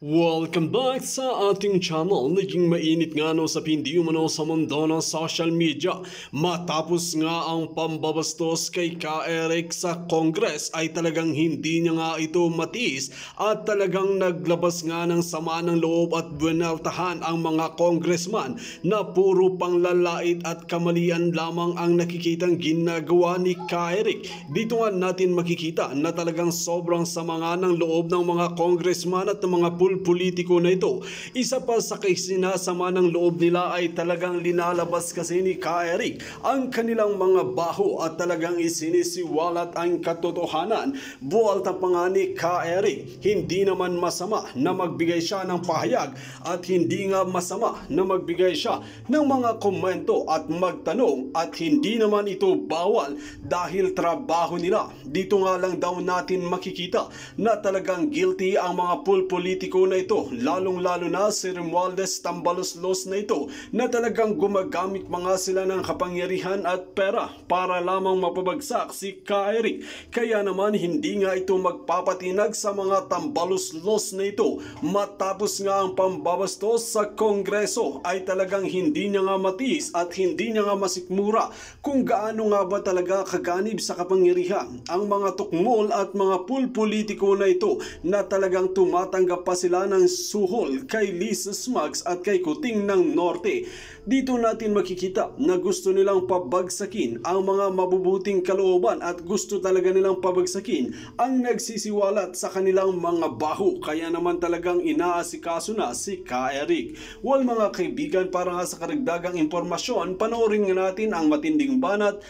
Welcome back sa ating channel. Naging mainit nga no sa pindi umano sa mundo ng social media matapos nga ang pambabastos kay Ka Eric sa Congress ay talagang hindi niya nga ito matiis at talagang naglabas nga ng sama ng loob at buenaltahan ang mga congressman na puro panglalait at kamalian lamang ang nakikitang ginagawa ni Ka Eric. Dito nga natin makikita na talagang sobrang sama nga ng loob ng mga congressman at ng mga politiko na ito. Isa pa sa sinasama ng loob nila ay talagang linalabas kasi ni Ka Eric ang kanilang mga baho at talagang isinisiwalat ang katotohanan. Buwalta pa nga ni Ka Eric, hindi naman masama na magbigay siya ng pahayag at hindi nga masama na magbigay siya ng mga komento at magtanong at hindi naman ito bawal dahil trabaho nila. Dito nga lang daw natin makikita na talagang guilty ang mga politiko na ito, lalong-lalo na si Romualdez Tambaloslos na ito na talagang gumagamit mga sila ng kapangyarihan at pera para lamang mapabagsak si Ka Eric. Kaya naman hindi nga ito magpapatinag sa mga Tambaloslos na ito matapos nga ang pambabastos sa Kongreso ay talagang hindi niya nga matiis at hindi niya nga masikmura kung gaano nga ba talaga kaganib sa kapangyarihan ang mga tukmol at mga politiko na ito na talagang tumatanggap pa sila ng suhol kay Lisa Smugs at kay Kuting ng Norte. Dito natin makikita na gusto nilang pabagsakin ang mga mabubuting kalooban at gusto talaga nilang pabagsakin ang nagsisiwalat sa kanilang mga baho. Kaya naman talagang inaasikaso na si Ka Eric. Well mga kaibigan, para nga sa karagdagang impormasyon, panoorin nga natin ang matinding banat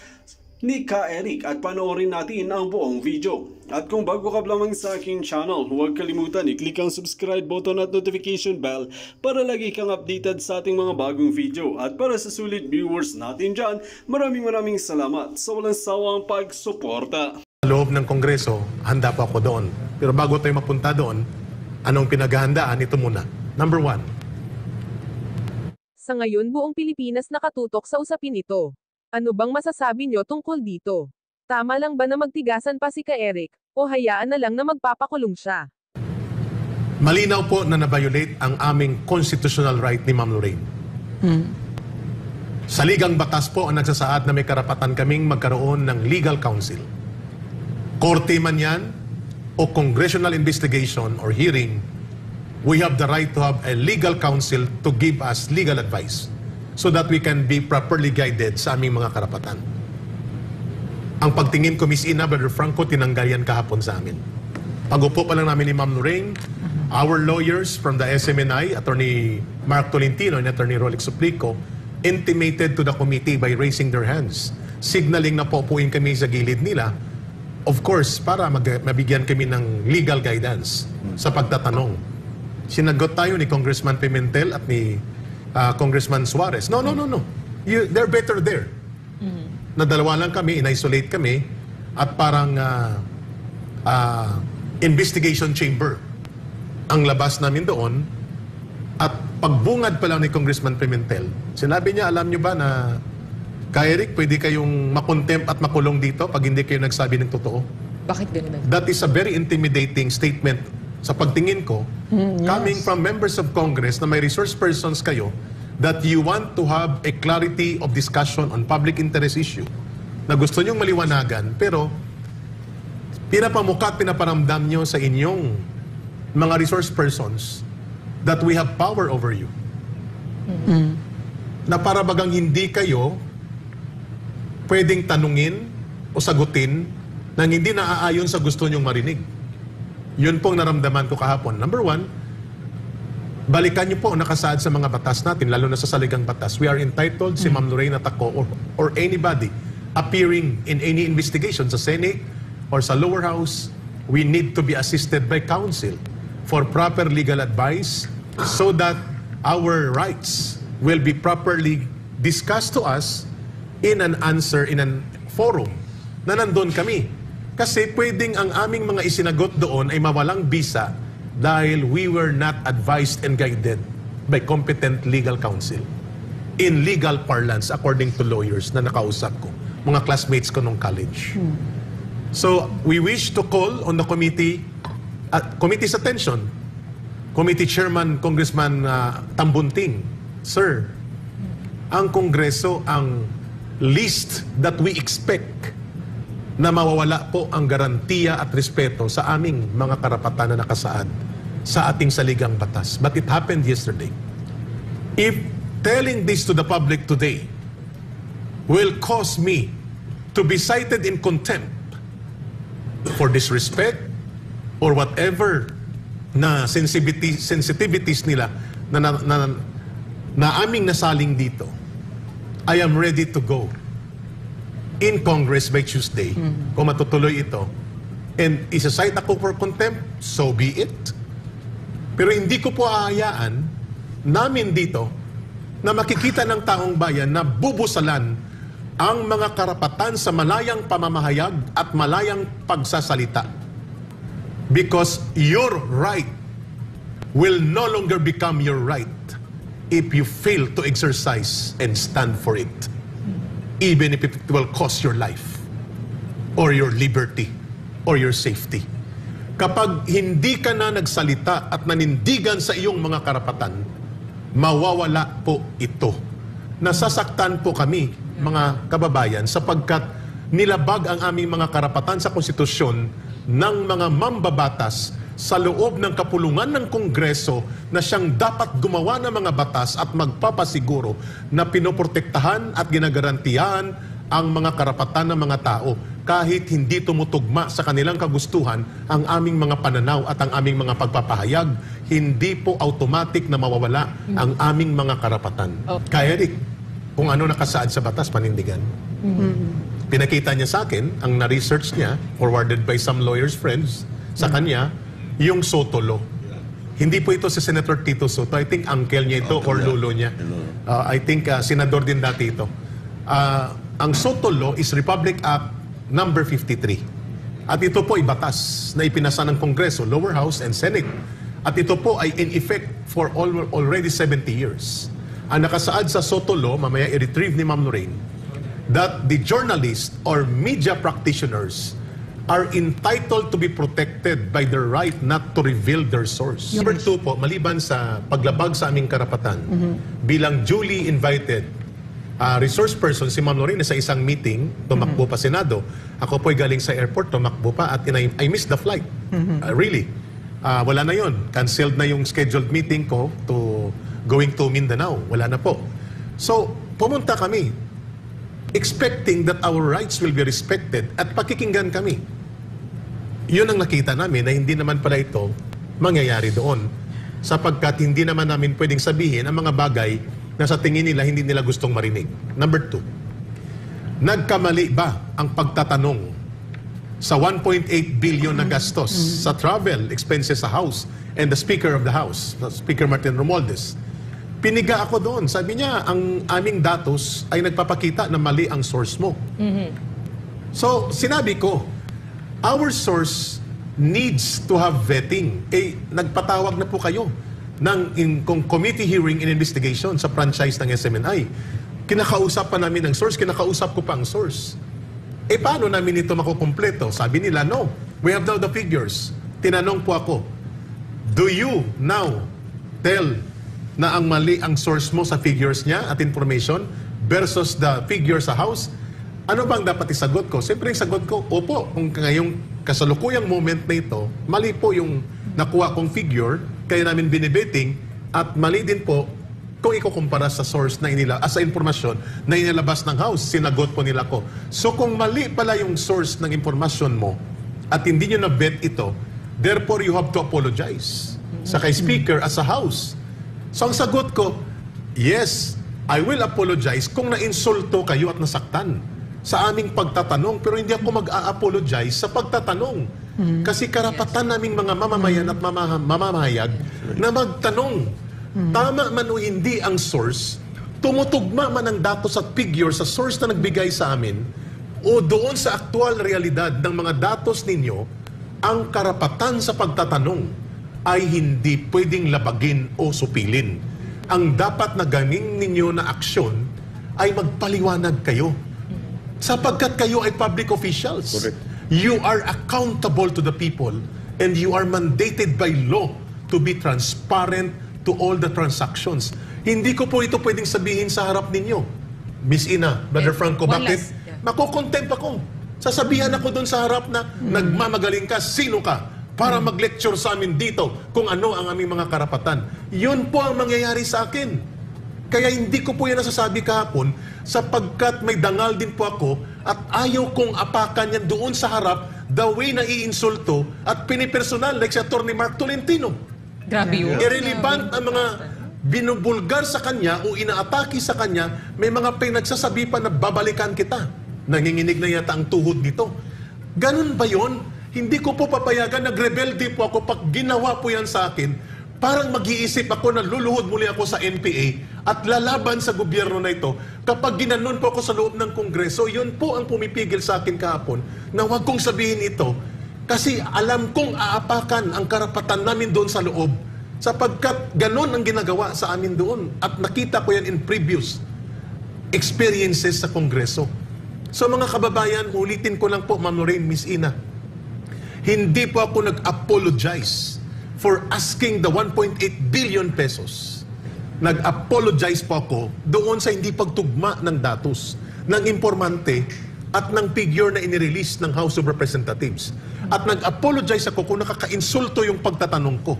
ni Ka Eric at panoorin natin ang buong video. At kung bago ka lamang sa aking channel, huwag kalimutan i-click ang subscribe button at notification bell para lagi kang updated sa ating mga bagong video. At para sa sulit viewers natin dyan, maraming salamat sa walang sawang pagsuporta. Sa loob ng Kongreso, handa pa ako doon. Pero bago tayo mapunta doon, anong pinaghahandaan? Ito muna. Number 1. Sa ngayon buong Pilipinas nakatutok sa usapin ito. Ano bang masasabi nyo tungkol dito? Tama lang ba na magtigasan pa si Ka Eric, o hayaan na lang na magpapakulong siya? Malinaw po na na-violate ang aming constitutional right ni Ma'am Lorraine. Saligang batas po ang nagsasaad na may karapatan kaming magkaroon ng legal counsel. Korte man yan, o congressional investigation or hearing, we have the right to have a legal counsel to give us legal advice so that we can be properly guided sa aming mga karapatan. Ang pagtingin ko, Miss Ina, Brother Franco, tinanggal yan kahapon sa amin. Pag-upo pa lang namin ni Ma'am Lorraine, our lawyers from the SMNI, Attorney Mark Tolentino and Attorney Rolex Suplico, intimated to the committee by raising their hands, signaling na popuin kami sa gilid nila, of course, para mabigyan kami ng legal guidance sa pagtatanong. Sinagot tayo ni Congressman Pimentel at ni Congressman Suarez. No. They're better there. Na dalawa lang kami, in-isolate kami, at parang investigation chamber ang labas namin doon. At pagbungad pa lang ni Congressman Pimentel, sinabi niya, alam niyo ba na, Ka Eric, pwede kayong makontempt at makulong dito pag hindi kayo nagsabi ng totoo? Bakit ganun? That is a very intimidating statement sa pagtingin ko, coming from members of Congress na may resource persons kayo, that you want to have a clarity of discussion on public interest issue, na gusto nyong maliwanagan, pero pinapamukha at pinaparamdam nyo sa inyong mga resource persons that we have power over you. Na para bagang hindi kayo pwedeng tanungin o sagutin nang hindi naaayon sa gusto nyong marinig. Yun pong naramdaman ko kahapon. Number 1, balikan niyo po nakasaad sa mga batas natin, lalo na sa saligang batas. We are entitled, si Ma'am Lorraine at ako, or anybody appearing in any investigation sa Senate or sa lower house, we need to be assisted by counsel for proper legal advice so that our rights will be properly discussed to us in an answer, in an forum na nandun kami. Kasi pwedeng ang aming mga isinagot doon ay mawalang bisa dahil we were not advised and guided by competent legal counsel. In legal parlance, according to lawyers na nakausap ko, mga classmates ko nung college. So, we wish to call on the committee's attention Committee Chairman, Congressman Tambunting, Sir, ang Kongreso ang least that we expect na mawawala po ang garantiya at respeto sa aming mga karapatan na nakasaad sa ating saligang batas. But it happened yesterday. If telling this to the public today will cause me to be cited in contempt for disrespect or whatever na sensitivities nila na aming nasaling dito, I am ready to go in Congress by Tuesday kung matutuloy ito. And isa-cite ako for contempt, so be it. Pero hindi ko po aayaan namin dito na makikita ng taong bayan na bubusalan ang mga karapatan sa malayang pamamahayag at malayang pagsasalita. Because your right will no longer become your right if you fail to exercise and stand for it, even if it will cost your life or your liberty or your safety. Kapag hindi ka na nagsalita at nanindigan sa iyong mga karapatan, mawawala po ito. Nasasaktan po kami, mga kababayan, sapagkat nilabag ang aming mga karapatan sa konstitusyon ng mga mambabatas sa loob ng kapulungan ng Kongreso na siyang dapat gumawa ng mga batas at magpapasiguro na pinoprotektahan at ginagarantiyahan ang mga karapatan ng mga tao kahit hindi tumutugma sa kanilang kagustuhan ang aming mga pananaw at ang aming mga pagpapahayag, hindi po automatic na mawawala ang aming mga karapatan. Kaya Eric, kung ano nakasaad sa batas, panindigan. Pinakita niya sa akin, ang na-research niya, forwarded by some lawyers' friends, sa kanya, yung Soto Law. Hindi po ito si Senator Tito Soto. I think uncle niya ito or lolo niya. I think senador din dati ito. Ang Soto Law is Republic Act number 53. At ito po ay batas na ipinasa ng Kongreso, Lower House and Senate. At ito po ay in effect for already 70 years. Ang nakasaad sa Soto Law, mamaya i-retrieve ni Ma'am Lorraine, that the journalists or media practitioners are entitled to be protected by their right not to reveal their source. Number 2 po, maliban sa paglabag sa aming karapatan, bilang duly invited resource person, si Ma'am Lorraine sa isang meeting, tumakbo pa Senado. Ako po'y galing sa airport, tumakbo pa at I missed the flight. Really. Wala na yon. Canceled na yung scheduled meeting ko to going to Mindanao. Wala na po. So, pumunta kami expecting that our rights will be respected at pakikinggan kami. Yun ang nakita namin na hindi naman pala ito mangyayari doon sapagkat hindi naman namin pwedeng sabihin ang mga bagay na sa tingin nila hindi nila gustong marinig. Number 2, nagkamali ba ang pagtatanong sa 1.8 billion na gastos sa travel expenses sa House and the Speaker of the House, Speaker Martin Romualdez? Piniga ako doon. Sabi niya, ang aming datos ay nagpapakita na mali ang source mo. So, sinabi ko, our source needs to have vetting. Nagpatawag na po kayo ng committee hearing and investigation sa franchise ng SMNI. Kinakausap pa namin ang source, kinakausap ko pa ang source. Paano namin ito makukumpleto? Sabi nila, no, we have now the figures. Tinanong po ako, do you now tell na ang mali ang source mo sa figures niya at information versus the figure sa House? Ano bang dapat isagot ko? Siyempre yung sagot ko, opo, kung ngayong kasalukuyang moment na ito, mali po yung nakuha kong figure, kaya namin binibeting, at mali din po kung ikukumpara sa source na sa informasyon na inilabas ng House. Sinagot po nila ko. So kung mali pala yung source ng informasyon mo at hindi nyo na-bet ito, therefore you have to apologize sa kay Speaker at sa House. So ang sagot ko, yes, I will apologize kung na-insulto kayo at nasaktan sa aming pagtatanong, pero hindi ako mag-a-apologize sa pagtatanong. Kasi karapatan naming mga mamamayan at mamamahayag na magtanong. Tama man o hindi ang source, tumutugma man ang datos at figure sa source na nagbigay sa amin, o doon sa aktual realidad ng mga datos ninyo, ang karapatan sa pagtatanong ay hindi pwedeng labagin o supilin. Ang dapat na gawin ninyo na aksyon ay magpaliwanag kayo. Sapagkat kayo ay public officials. Correct. You are accountable to the people and you are mandated by law to be transparent to all the transactions. Hindi ko po ito pwedeng sabihin sa harap ninyo. Miss Ina, Brother Franco, one bakit? last, yeah. Makukontempt ako. Sasabihan ako doon sa harap na nagmamagaling ka, sino ka? Para mag-lecture sa amin dito kung ano ang aming mga karapatan. Yun po ang mangyayari sa akin. Kaya hindi ko po yan nasasabi kahapon sapagkat may dangal din po ako at ayaw kong apakan yan doon sa harap the way na iinsulto at pinipersonal like si Atty. Mark Tolentino. Grabe yun. Irrelevant ang mga binubulgar sa kanya o inaatake sa kanya, may mga pinagsasabi pa na babalikan kita. Nanginginig na yata ang tuhod nito. Ganun ba yun? Hindi ko po papayagan, nagrebelde po ako pag ginawa po yan sa akin. Parang mag-iisip ako na luluhod muli ako sa NPA at lalaban sa gobyerno na ito. Kapag ginanon po ako sa loob ng Kongreso, yun po ang pumipigil sa akin kahapon na huwag kong sabihin ito kasi alam kong aapakan ang karapatan namin doon sa loob sapagkat ganon ang ginagawa sa amin doon at nakita ko yan in previous experiences sa Kongreso. So mga kababayan, ulitin ko lang po, Ma'am Lorraine, Miss Ina, hindi po ako nag-apologize for asking the 1.8 billion pesos. Nag-apologize po ako doon sa hindi pagtugma ng datos, ng informante at ng figure na inirelease ng House of Representatives. At nag-apologize ako kung nakaka-insulto yung pagtatanong ko.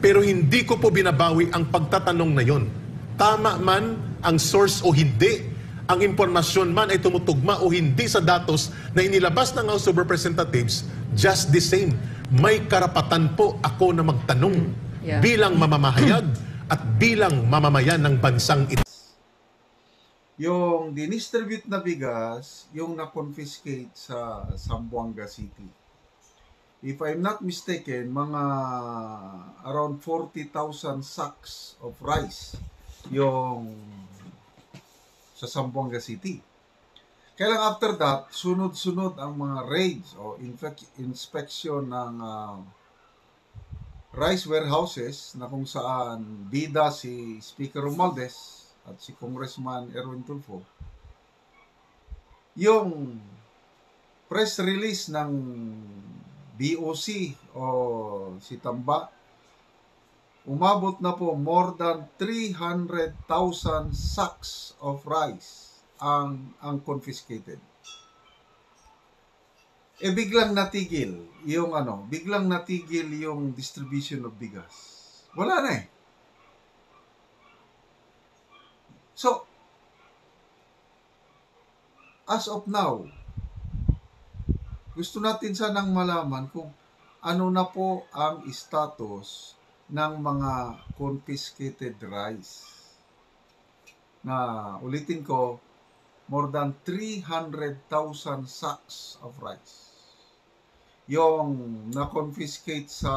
Pero hindi ko po binabawi ang pagtatanong na yon. Tama man ang source o hindi, ang impormasyon man ay tumutugma o hindi sa datos na inilabas ng House of Representatives, just the same. May karapatan po ako na magtanong bilang mamamahayag at bilang mamamayan ng bansang ito. Yung dinistribute na bigas, yung na-confiscate sa Zamboanga City. If I'm not mistaken, mga around 40,000 sacks of rice yung sa Zamboanga City. Kaya lang after that, sunod-sunod ang mga raids o inspection ng rice warehouses na kung saan bida si Speaker Romualdez at si Congressman Erwin Tulfo. Yung press release ng BOC o si Tamba, umabot na po more than 300,000 sacks of rice ang confiscated. Biglang natigil yung distribution of bigas. Wala na eh. So, as of now, gusto natin sanang malaman kung ano na po ang status ng mga confiscated rice. Na ulitin ko, more than 300,000 sacks of rice. Yung na-confiscate sa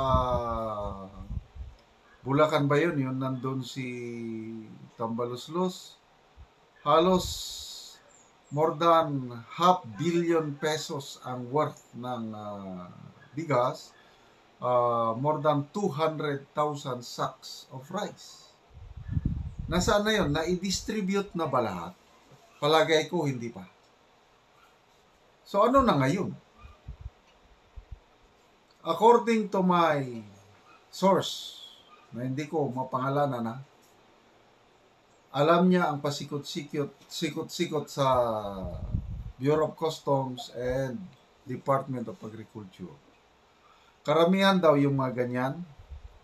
Bulacan ba yun? Yung nandun si Tambaluslos. Halos more than 500 million pesos ang worth ng bigas. More than 200,000 sacks of rice. Nasaan na yun? Na-i-distribute na ba lahat? Palagay ko, hindi pa. So, ano na ngayon? According to my source, na hindi ko mapangalanan na, alam niya ang pasikot-sikot sa Bureau of Customs and Department of Agriculture. Karamihan daw yung mga ganyan,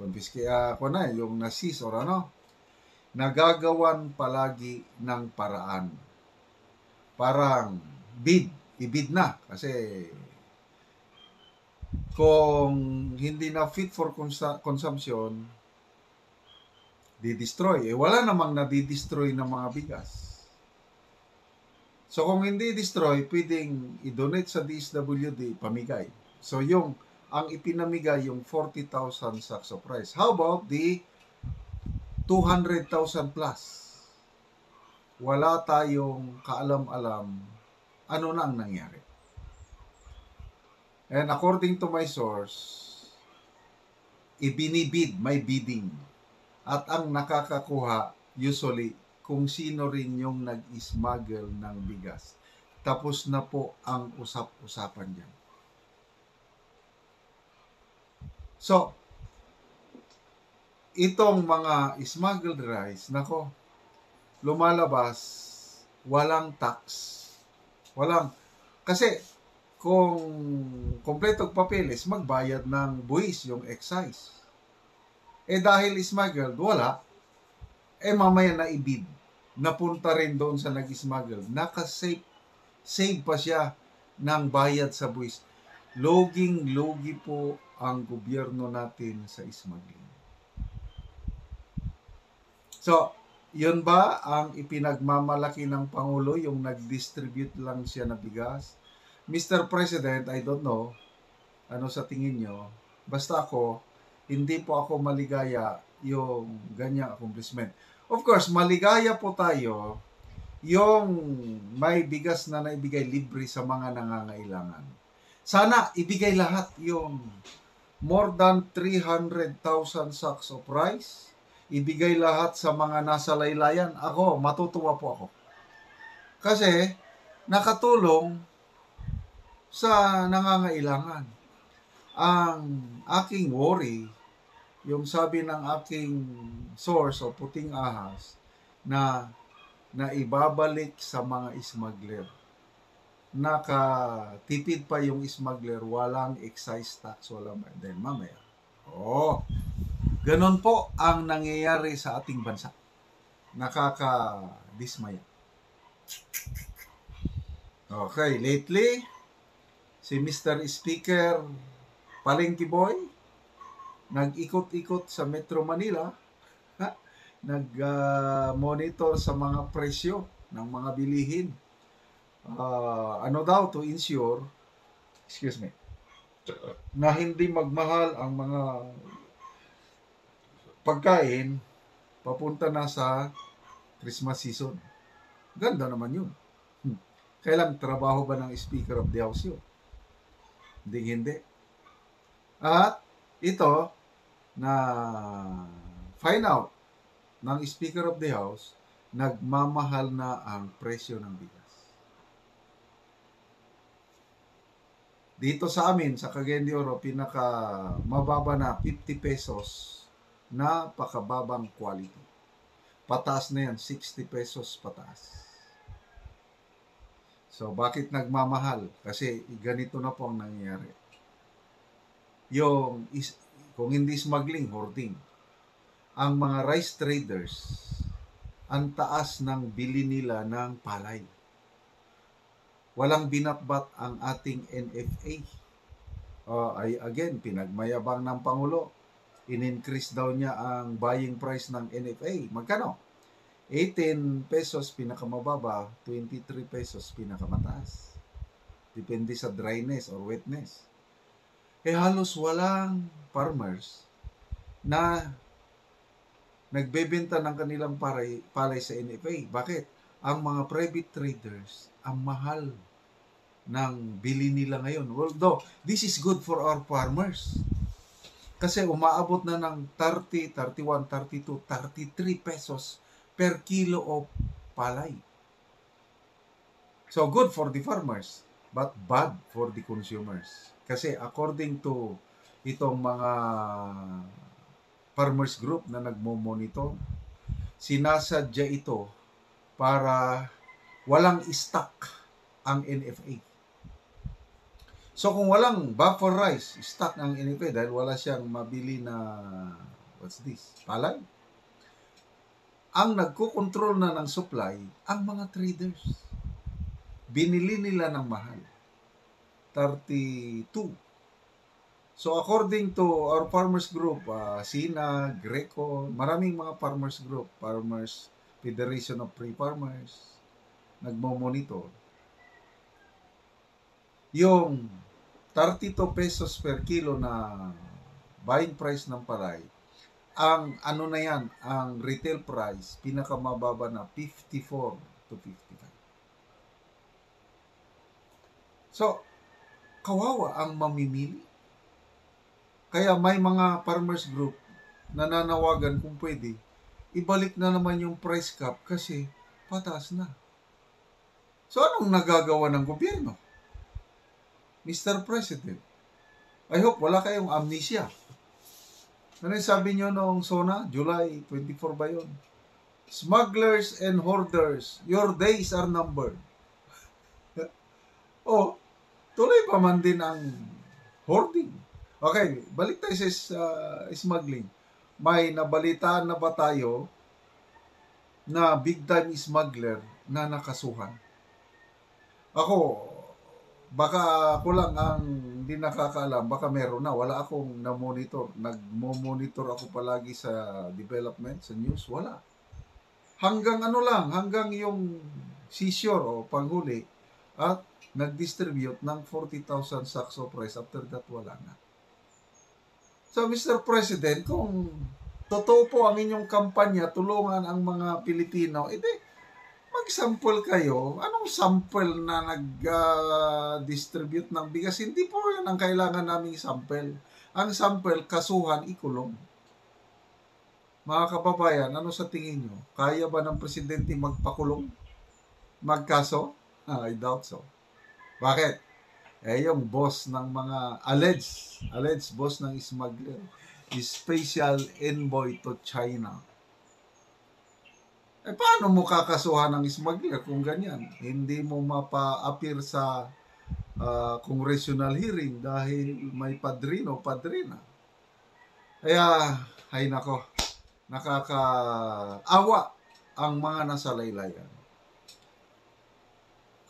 yung nasis or ano, nagagawan palagi ng paraan. Parang ibid na. Kasi kung hindi na fit for consumption, di-destroy. Wala namang nadi-destroy ng mga bigas. So kung hindi destroy, pwedeng i-donate sa DSWD, pamigay. So ang ipinamigay yung 40,000 sacks of rice. How about the 200,000 plus? Wala tayong kaalam-alam ano na ang nangyari. And according to my source, ibinibid, may bidding. At ang nakakakuha, usually, kung sino rin yung nag-smuggle ng bigas. Tapos na po ang usap-usapan dyan. So, itong mga smuggled rice, nako, lumalabas, walang tax. Walang, kasi kung kompletong papeles, magbayad ng buwis, yung excise. Dahil smuggled, wala. Mamaya na ibid. Napunta rin doon sa nag-smuggle. Save pa siya ng bayad sa buwis. Loging-logi po ang gobyerno natin sa smuggling. So, yun ba ang ipinagmamalaki ng Pangulo, yung nag-distribute lang siya na bigas? Mr. President, I don't know, ano sa tingin nyo? Basta ako, hindi po ako maligaya yung ganyang accomplishment. Of course, maligaya po tayo yung may bigas na naibigay libre sa mga nangangailangan. Sana ibigay lahat yung more than 300,000 sacks of rice, ibigay lahat sa mga nasa laylayan. Ako, matutuwa po ako. Kasi, nakatulong sa nangangailangan. Ang aking worry, yung sabi ng aking source o puting ahas, na ibabalik sa mga smuggler. Nakatipid pa yung smuggler, walang excise tax, walang then mamaya. Ganon po ang nangyayari sa ating bansa. Nakakadismaya. Okay, lately, si Mr. Speaker Palengke Boy, nag-ikot-ikot sa Metro Manila, nag-monitor sa mga presyo ng mga bilihin. Ano daw to ensure, na hindi magmahal ang mga pagkain papunta na sa Christmas season. Ganda naman yun. Kailang trabaho ba ng Speaker of the House yun? Hindi. At ito, na find out ng Speaker of the House, nagmamahal na ang presyo ng bigas. Dito sa amin, sa Cagayan de Oro, pinaka mababa na 50 pesos, napakababang quality. Pataas na yan, 60 pesos pataas. So, bakit nagmamahal? Kasi ganito na po ang nangyayari. Kung hindi smuggling, hoarding. Ang mga rice traders, ang taas ng bili nila ng palay. Walang binatbat ang ating NFA. Again, pinagmayabang ng Pangulo. In-increase daw niya ang buying price ng NFA. Magkano? 18 pesos pinakamababa, 23 pesos pinakamataas. Depende sa dryness or wetness. Halos walang farmers na nagbebenta ng kanilang palay sa NFA. Bakit? Ang mga private traders, ang mahal ng bili nila ngayon. Although, this is good for our farmers. Kasi umaabot na ng 30, 31, 32, 33 pesos per kilo of palay. So, good for the farmers, but bad for the consumers. Kasi according to itong mga farmers group na nagmo-monitor, sinasadya ito para walang stock ang NFA. So kung walang buffer rice, stock ang NFA dahil wala siyang mabili na, palay. Ang nagko-control na ng supply, ang mga traders. Binili nila ng mahal. 32. So according to our farmers group, SINA, Greco, maraming mga farmers group, Farmers Federation of Free Farmers, nagmo-monitor. Yung 32 pesos per kilo na buying price ng palay, ang ano na yan, ang retail price, pinakamababa na 54 to 55. So, kawawa ang mamimili. Kaya may mga farmers group na nanawagan kung pwede, ibalik na naman yung price cap kasi pataas na. So, anong nagagawa ng gobyerno? Mr. President, I hope wala kayong amnesia. Ano yung sabi nyo noong SONA? July 24 ba yun? Smugglers and hoarders, your days are numbered. Oh, tuloy pa man din ang hoarding. Okay, balik tayo sa smuggling. May nabalitaan na ba tayo na big time smuggler na nakasuhan? Ako, baka ako lang ang hindi nakakaalam, baka meron na. Wala akong na-monitor. Nagmo-monitor ako palagi sa development, sa news. Wala. Hanggang hanggang yung seizure o panghuli at nag-distribute ng 40,000 sacks of rice. After that, wala na. So, Mr. President, kung totoo po ang inyong kampanya, tulungan ang mga Pilipino, mag-sample kayo. Anong sample na nag-distribute ng bigas? Hindi po yan ang kailangan naming sample. Ang sample, kasuhan, ikulong. Mga kababayan, ano sa tingin nyo? Kaya ba ng presidente magpakulong? Magkaso? I doubt so. Bakit? Yung boss ng mga alleged boss ng smuggler is special envoy to China. Paano mo kakasuhan ng smuggler kung ganyan? Hindi mo mapa-appear sa congressional hearing dahil may padrino, padrina. Kaya, ay nako, nakakaawa ang mga nasa laylayan.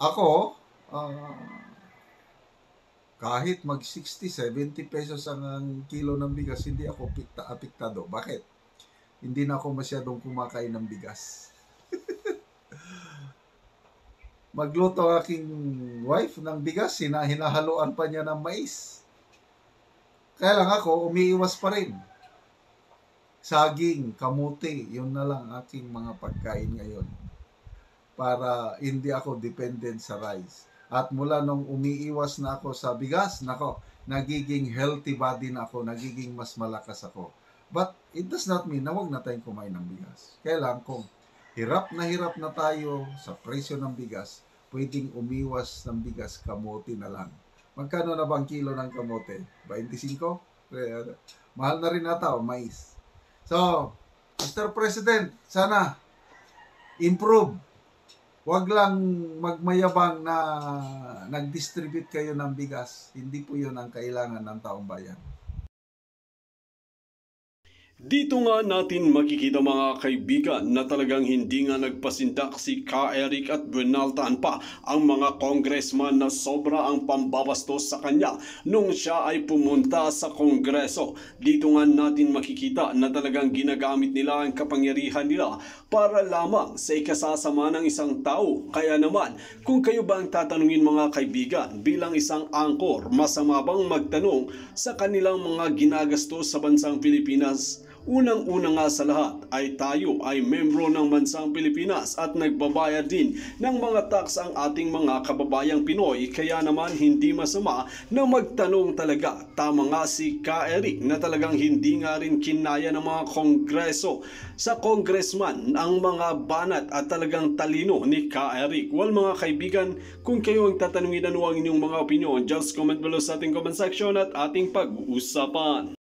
Ako, kahit mag 60, 70 pesos ang kilo ng bigas, hindi ako apektado. Bakit? Hindi na ako masyadong kumakain ng bigas. Magluto ang aking wife ng bigas, hinahaluan pa niya ng mais. Kaya lang ako, umiiwas pa rin. Saging, kamuti, yun na lang aking mga pagkain ngayon. Para hindi ako dependent sa rice. At mula nung umiiwas na ako sa bigas, nagiging healthy body na ako, nagiging mas malakas ako. But it does not mean na huwag na tayong kumain ng bigas. Kaya lang kung hirap na tayo sa presyo ng bigas, pwedeng umiwas ng bigas, kamote na lang. Magkano na bang kilo ng kamote? 25? Mahal na rin nata o mais. So, Mr. President, sana improve. Huwag lang magmayabang na nag-distribute kayo ng bigas. Hindi po yun ang kailangan ng taong bayan. Dito nga natin makikita mga kaibigan na talagang hindi nga nagpasindak si Ka Eric at binaltaan pa ang mga congressman na sobra ang pambabastos sa kanya nung siya ay pumunta sa kongreso. Dito nga natin makikita na talagang ginagamit nila ang kapangyarihan nila para lamang sa ikasasama ng isang tao. Kaya naman, kung kayo bang tatanungin mga kaibigan bilang isang angkor, masama bang magtanong sa kanilang mga ginagastos sa bansang Pilipinas? Unang-una nga sa lahat ay tayo ay membro ng bansang Pilipinas at nagbabayad din ng mga tax ang ating mga kababayang Pinoy, kaya naman hindi masama na magtanong talaga. Tama nga si Ka Eric na talagang hindi nga rin kinaya ng mga kongreso sa congressman ang mga banat at talagang talino ni Ka Eric. Well mga kaibigan, kung kayo ang tatanungin ano ang inyong mga opinion, just comment below sa ating comment section at ating pag-uusapan.